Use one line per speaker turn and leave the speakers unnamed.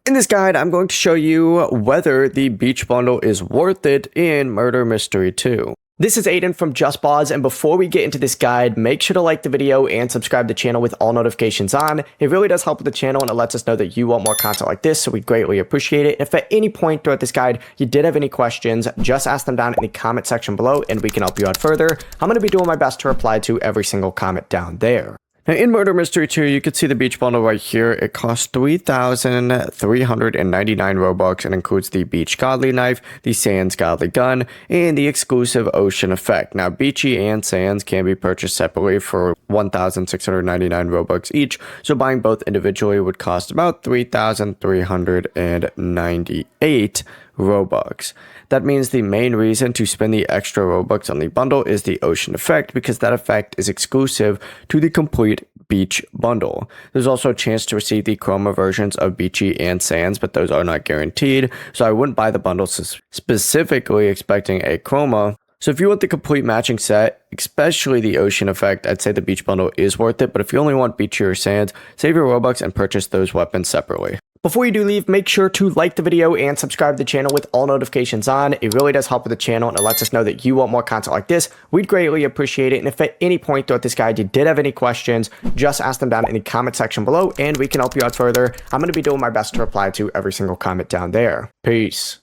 In this guide, I'm going to show you whether the Beach Bundle is worth it in Murder Mystery 2. This is Aiden from Just Pause, and before we get into this guide, make sure to like the video and subscribe to the channel with all notifications on. It really does help with the channel and it lets us know that you want more content like this, so we greatly appreciate it. If at any point throughout this guide you did have any questions, just ask them down in the comment section below and we can help you out further. I'm going to be doing my best to reply to every single comment down there. Now, in Murder Mystery 2, you can see the Beach Bundle right here. It costs 3,399 Robux and includes the Beach Godly Knife, the Sands Godly Gun, and the exclusive Ocean Effect. Now, Beachy and Sands can be purchased separately for 1,699 Robux each, so buying both individually would cost about 3,398 Robux. That means the main reason to spend the extra Robux on the bundle is the Ocean Effect, because that effect is exclusive to the complete Beach Bundle. There's also a chance to receive the Chroma versions of Beachy and Sands, but those are not guaranteed, so I wouldn't buy the bundle specifically expecting a Chroma. So if you want the complete matching set, especially the Ocean Effect, I'd say the Beach Bundle is worth it, but if you only want Beachy or Sands, save your Robux and purchase those weapons separately. Before you do leave, make sure to like the video and subscribe to the channel with all notifications on. It really does help with the channel and it lets us know that you want more content like this. We'd greatly appreciate it. And if at any point throughout this guide you did have any questions, just ask them down in the comment section below and we can help you out further. I'm going to be doing my best to reply to every single comment down there. Peace.